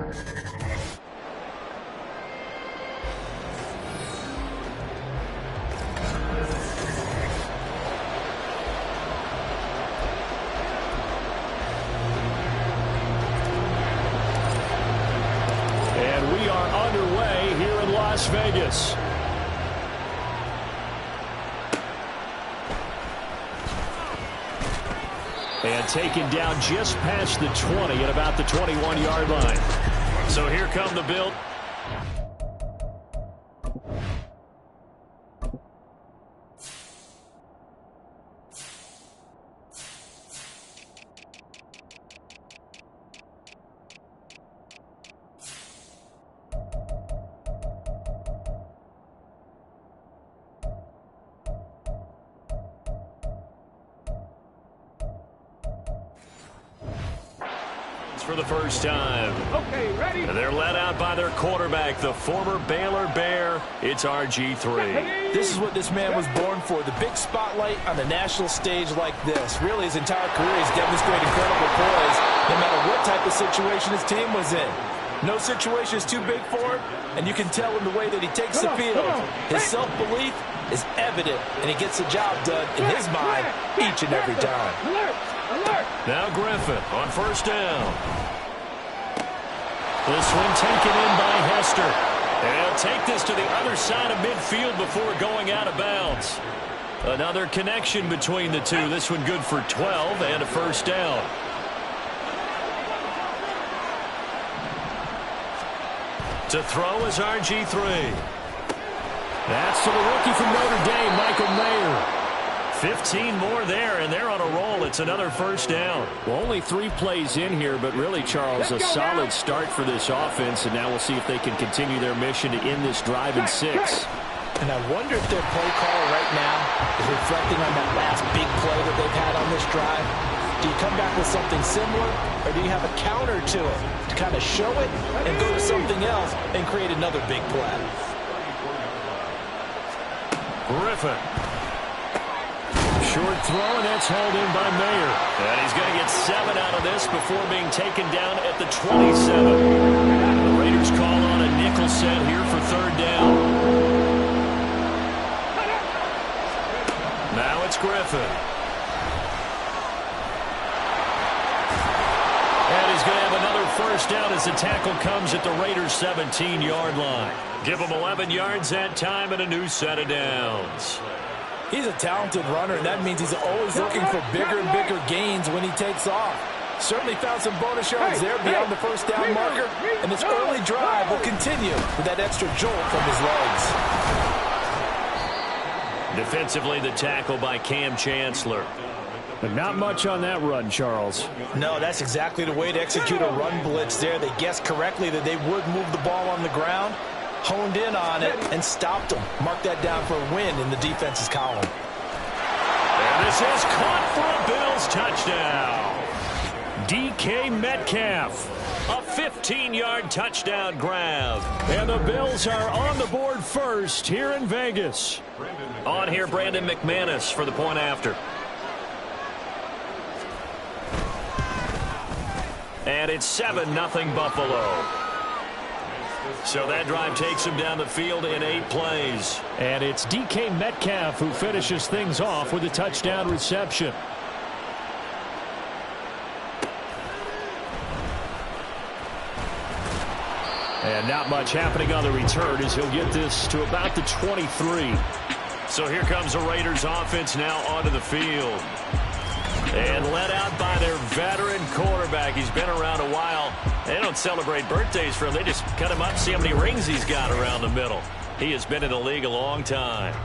And we are underway here in Las Vegas. And taken down just past the 20 at about the 21-yard line. So here come the Bills. For the first time. Okay, ready. And they're led out by their quarterback, the former Baylor Bear. It's RG3. This is what this man was born for, the big spotlight on the national stage like this. Really, his entire career, he's demonstrated incredible poise, no matter what type of situation his team was in. No situation is too big for him, and you can tell in the way that he takes the field. His self-belief is evident, and he gets the job done in his mind each and every time. Now Griffin on first down. This one taken in by Hester. And he'll take this to the other side of midfield before going out of bounds. Another connection between the two. This one good for 12 and a first down. To throw is RG3. That's to the rookie from Notre Dame, Michael Mayer. 15 more there, and they're on a roll. It's another first down. Well, only 3 plays in here, but really, Charles, a solid start for this offense, and now we'll see if they can continue their mission to end this drive in 6. And I wonder if their play caller right now is reflecting on that last big play that they've had on this drive. Do you come back with something similar, or do you have a counter to it to kind of show it and go to something else and create another big play? Griffin. Short throw, and that's held in by Mayer. And he's going to get 7 out of this before being taken down at the 27. The Raiders call on a nickel set here for third down. Now it's Griffin. And he's going to have another first down as the tackle comes at the Raiders' 17-yard line. Give him 11 yards that time and a new set of downs. He's a talented runner, and that means he's always looking for bigger and bigger gains when he takes off. Certainly found some bonus yards there beyond the first down marker, and this early drive will continue with that extra jolt from his legs. Defensively, the tackle by Cam Chancellor. But not much on that run, Charles. No, that's exactly the way to execute a run blitz there. They guessed correctly that they would move the ball on the ground, honed in on it, and stopped them. Mark that down for a win in the defense's column. And this is caught for a Bills touchdown. DK Metcalf, a 15-yard touchdown grab. And the Bills are on the board first here in Vegas. On here, Brandon McManus for the point after. And it's 7-0 Buffalo. So that drive takes him down the field in 8 plays. And it's DK Metcalf who finishes things off with a touchdown reception. And not much happening on the return as he'll get this to about the 23. So here comes the Raiders offense now onto the field. And led out by their veteran quarterback. He's been around a while. They don't celebrate birthdays for him. They just cut him up, see how many rings he's got around the middle. He has been in the league a long time.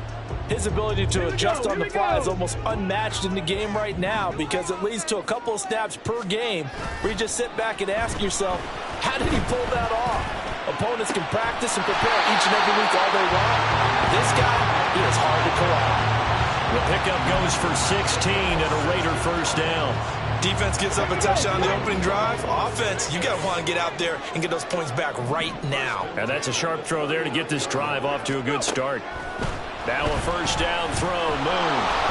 His ability to adjust on the fly is almost unmatched in the game right now because it leads to a couple of snaps per game where you just sit back and ask yourself, how did he pull that off? Opponents can practice and prepare each and every week all day long. This guy, he is hard to corral. The pickup goes for 16 and a Raider first down. Defense gets up a touchdown on the opening drive. Offense, you got to want to get out there and get those points back right now. And that's a sharp throw there to get this drive off to a good start. Now a first down throw. Moon.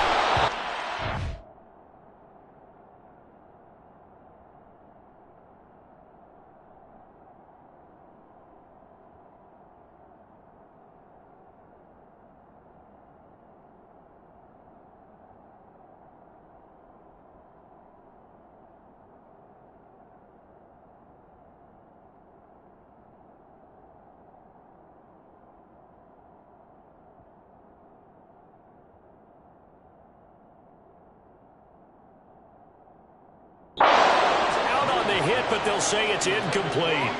hit, but they'll say it's incomplete.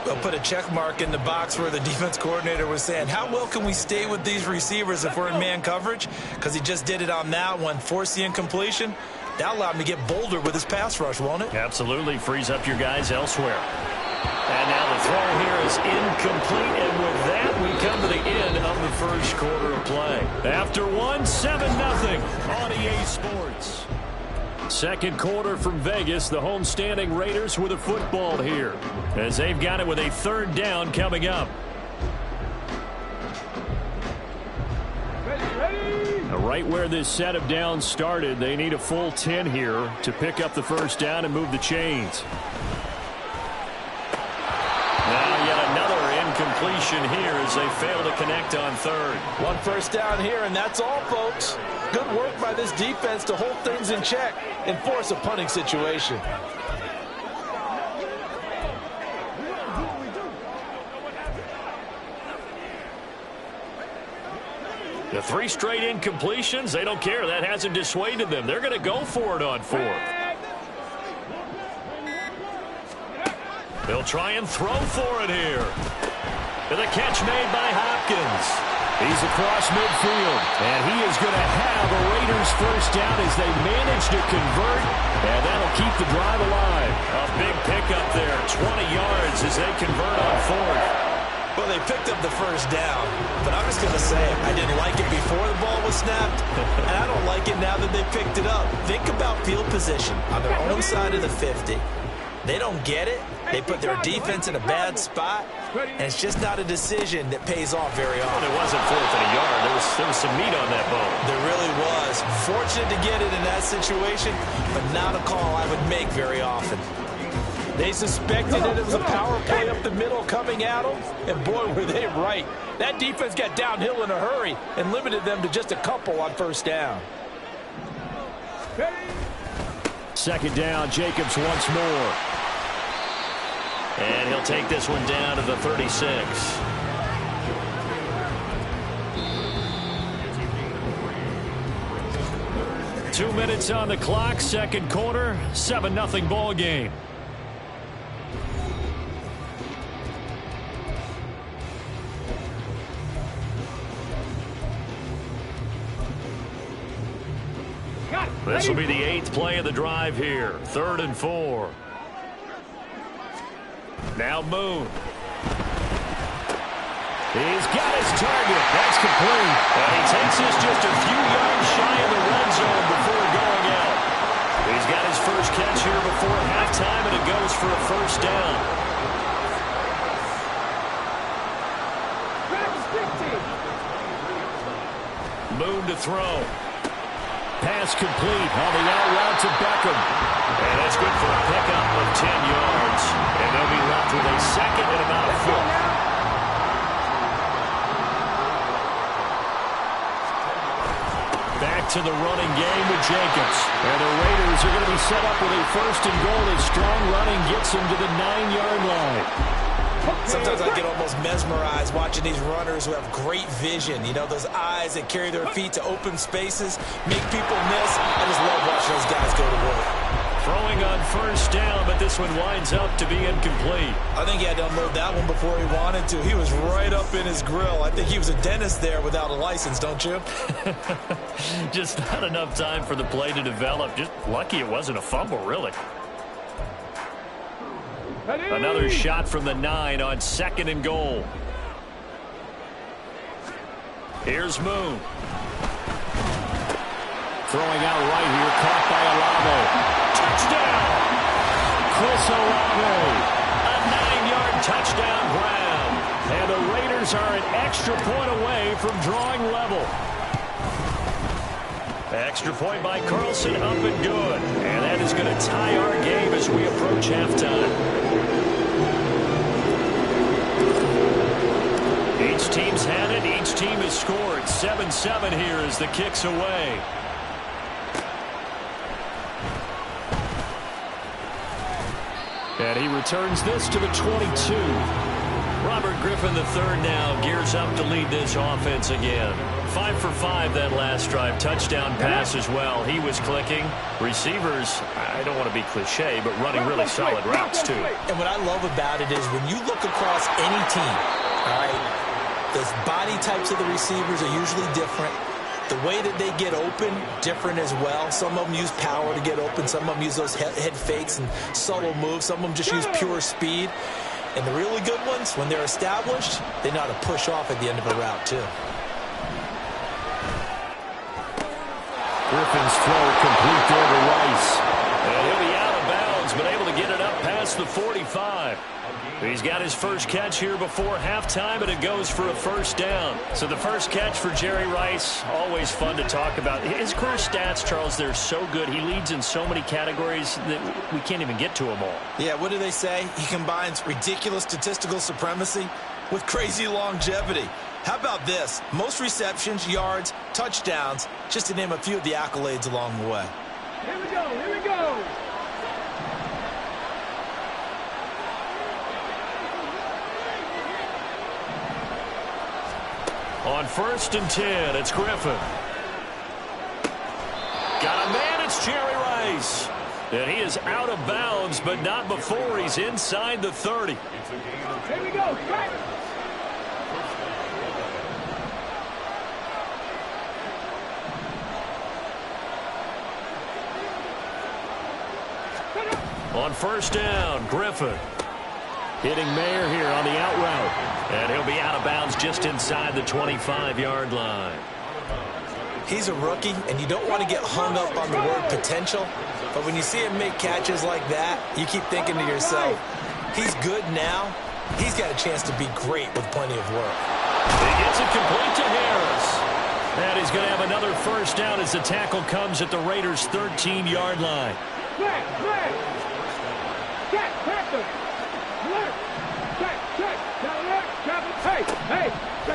They'll put a check mark in the box where the defense coordinator was saying, how well can we stay with these receivers if we're in man coverage? Because he just did it on that one, forced the incompletion. That allowed him to get bolder with his pass rush, won't it? Absolutely. Frees up your guys elsewhere. And now the throw here is incomplete. And with that, we come to the end of the first quarter of play. After one, 7-0 on EA Sports. Second quarter from Vegas. The homestanding Raiders with a football here, as they've got it with a third down coming up. Right where this set of downs started, they need a full 10 here to pick up the first down and move the chains. Now yet another incompletion here as they fail to connect on third. One first down here, and that's all, folks. Good work by this defense to hold things in check and force a punting situation. The 3 straight incompletions, they don't care. That hasn't dissuaded them. They're going to go for it on fourth. They'll try and throw for it here. And the catch made by Hopkins. He's across midfield, and he is going to have a Raiders first down as they manage to convert, and that'll keep the drive alive. A big pickup there, 20 yards as they convert on fourth. Well, they picked up the first down, but I'm just going to say I didn't like it before the ball was snapped, and I don't like it now that they picked it up. Think about field position on their own side of the 50. They don't get it. They put their defense in a bad spot, and it's just not a decision that pays off very often. Well, it wasn't fourth and a yard. There was some meat on that bone. There really was. Fortunate to get it in that situation, but not a call I would make very often. They suspected that it was a power play up the middle coming at them, and boy, were they right. That defense got downhill in a hurry and limited them to just a couple on first down. Second down, Jacobs once more. And he'll take this one down to the 36. Two minutes on the clock, second quarter, 7-0 ball game. This will be the 8th play of the drive here. 3rd and 4. Now Moon. He's got his target. That's complete. And he takes this just a few yards shy of the red zone before going out. He's got his first catch here before halftime, and it goes for a first down. Moon to throw. Pass complete on the out route to Beckham. And that's good for a pickup of 10 yards. And they'll be left with a second and about a foot. Back to the running game with Jacobs. And the Raiders are going to be set up with a first and goal as strong running gets them to the 9-yard line. Sometimes I get almost mesmerized watching these runners who have great vision. You know, those eyes that carry their feet to open spaces, make people miss. I just love watching those guys go to work. Throwing on first down, but this one winds up to be incomplete. I think he had to unload that one before he wanted to. He was right up in his grill. I think he was a dentist there without a license, don't you? Just not enough time for the play to develop. Just lucky it wasn't a fumble, really. Another shot from the 9 on 2nd and goal. Here's Moon. Throwing out right here, caught by Olave. Touchdown! Chris Olave. A 9-yard touchdown grab. And the Raiders are an extra point away from drawing level. Extra point by Carlson, up and good. And that is going to tie our game as we approach halftime. Each team's had it. Each team has scored. 7-7 here as the kick's away. And he returns this to the 22. Robert Griffin III now gears up to lead this offense again. 5 for 5 that last drive. Touchdown pass as well. He was clicking. Receivers, I don't want to be cliche, but running really solid routes too. And what I love about it is when you look across any team, all right, the body types of the receivers are usually different. The way that they get open, different as well. Some of them use power to get open. Some of them use those head fakes and subtle moves. Some of them just use pure speed. And the really good ones, when they're established, they know how to push off at the end of a route, too. Griffin's throw complete there to Rice. And he'll be out of bounds, but able to get it up past the 45. He's got his first catch here before halftime, and it goes for a first down. So the first catch for Jerry Rice, always fun to talk about. His career stats, Charles, they're so good. He leads in so many categories that we can't even get to them all. Yeah, what do they say? He combines ridiculous statistical supremacy with crazy longevity. How about this? Most receptions, yards, touchdowns, just to name a few of the accolades along the way. Here we go, here we go. On 1st and 10, it's Griffin. Got a man, it's Jerry Rice. And he is out of bounds, but not before he's inside the 30. Here we go, strike. On 1st down, Griffin. Hitting Mayer here on the out route. And he'll be out of bounds just inside the 25-yard line. He's a rookie, and you don't want to get hung up on the word potential. But when you see him make catches like that, you keep thinking to yourself, he's good now. He's got a chance to be great with plenty of work. He gets it complete to Harris. And he's going to have another first down as the tackle comes at the Raiders' 13-yard line. Flag, flag. Check, Panther. Check, check. Hey, hey.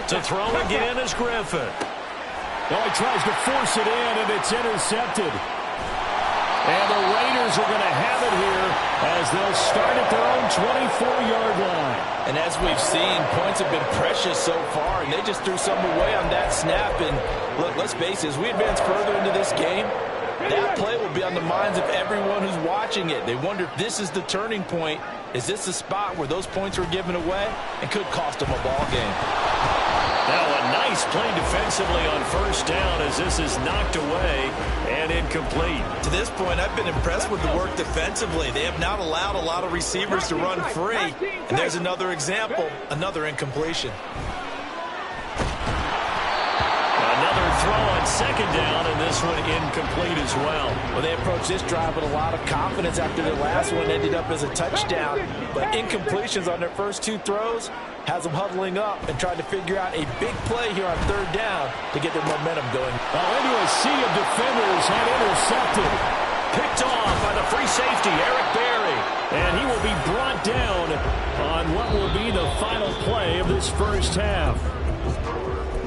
To throw again is Griffin. Oh, he tries to force it in, and it's intercepted. And the Raiders are going to have it here as they'll start at their own 24-yard line. And as we've seen, points have been precious so far, and they just threw some away on that snap. And look, let's face it, as we advance further into this game, that play will be on the minds of everyone who's watching it. They wonder if this is the turning point. Is this the spot where those points were given away and could cost them a ball game? Now a nice play defensively on 1st down as this is knocked away and incomplete. To this point, I've been impressed with the work defensively. They have not allowed a lot of receivers to run free. And there's another example, another incompletion. Another throw on 2nd down, and this one incomplete as well. Well, they approached this drive with a lot of confidence after their last one ended up as a touchdown. But incompletions on their first 2 throws has them huddling up and trying to figure out a big play here on 3rd down to get their momentum going. Into a sea of defenders and intercepted. Picked off by the free safety, Eric Berry. And he will be brought down on what will be the final play of this first half.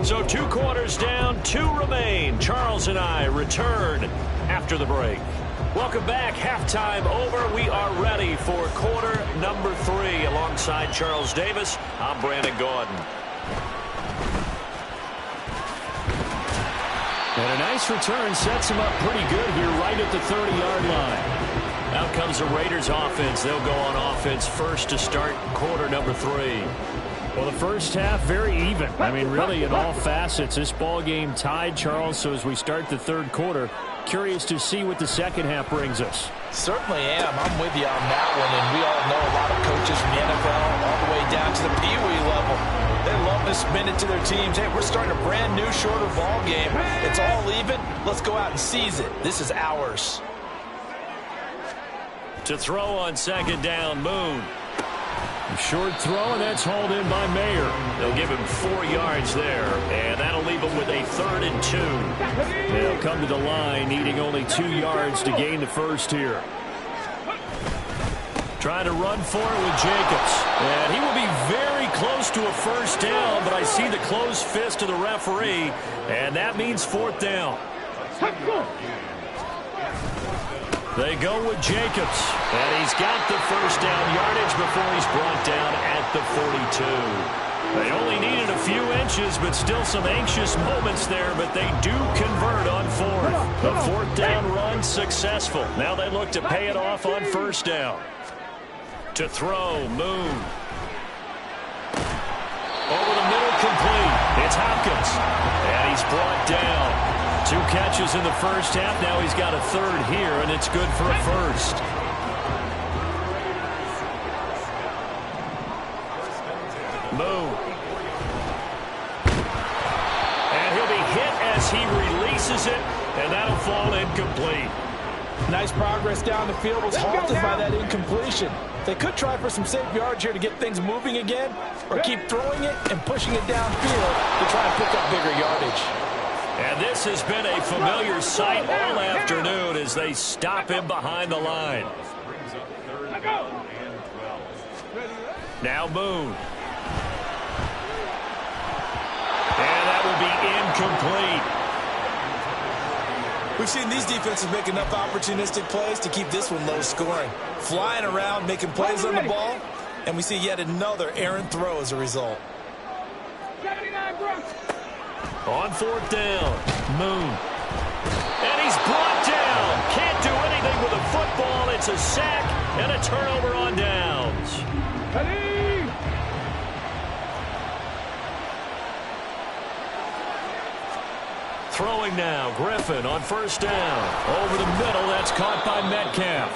So 2 quarters down, 2 remain. Charles and I return after the break. Welcome back. Halftime over. We are ready for quarter number 3. Alongside Charles Davis, I'm Brandon Gordon. And a nice return sets him up pretty good here right at the 30-yard line. Out comes the Raiders offense. They'll go on offense first to start quarter number 3. Well, the first half, very even. I mean, really, in all facets, this ball game tied, Charles. So as we start the 3rd quarter, curious to see what the second half brings us. Certainly am. I'm with you on that one. And we all know a lot of coaches from the NFL all the way down to the Pee-wee level. They love to spin it to their teams. Hey, we're starting a brand new, shorter ball game. It's all even. Let's go out and seize it. This is ours. To throw on 2nd down, Moon. A short throw, and that's hauled in by Mayer. They'll give him 4 yards there, and that'll leave him with a 3rd and 2. They'll come to the line, needing only 2 yards to gain the first here. Trying to run for it with Jacobs. And he will be very close to a first down, but I see the closed fist of the referee, and that means 4th down. They go with Jacobs, and he's got the first down yardage before he's brought down at the 42. They only needed a few inches, but still some anxious moments there, but they do convert on fourth. The fourth down run successful. Now they look to pay it off on first down. To throw, Moon. Over the middle, complete. It's Hopkins, and he's brought down. 2 catches in the first half. Now he's got a third here, and it's good for a first. Moon. And he'll be hit as he releases it, and that'll fall incomplete. Nice progress down the field was halted by that incompletion. They could try for some safe yards here to get things moving again, or keep throwing it and pushing it downfield to try and pick up bigger yardage. And this has been a familiar sight all afternoon as they stop him behind the line. Now Moon. And that will be incomplete. We've seen these defenses make enough opportunistic plays to keep this one low scoring. Flying around, making plays on the ball, and we see yet another errant throw as a result. 79 Brooks. On fourth down, Moon. And he's brought down. Can't do anything with a football. It's a sack and a turnover on downs. Throwing now, Griffin on first down. Over the middle, that's caught by Metcalf.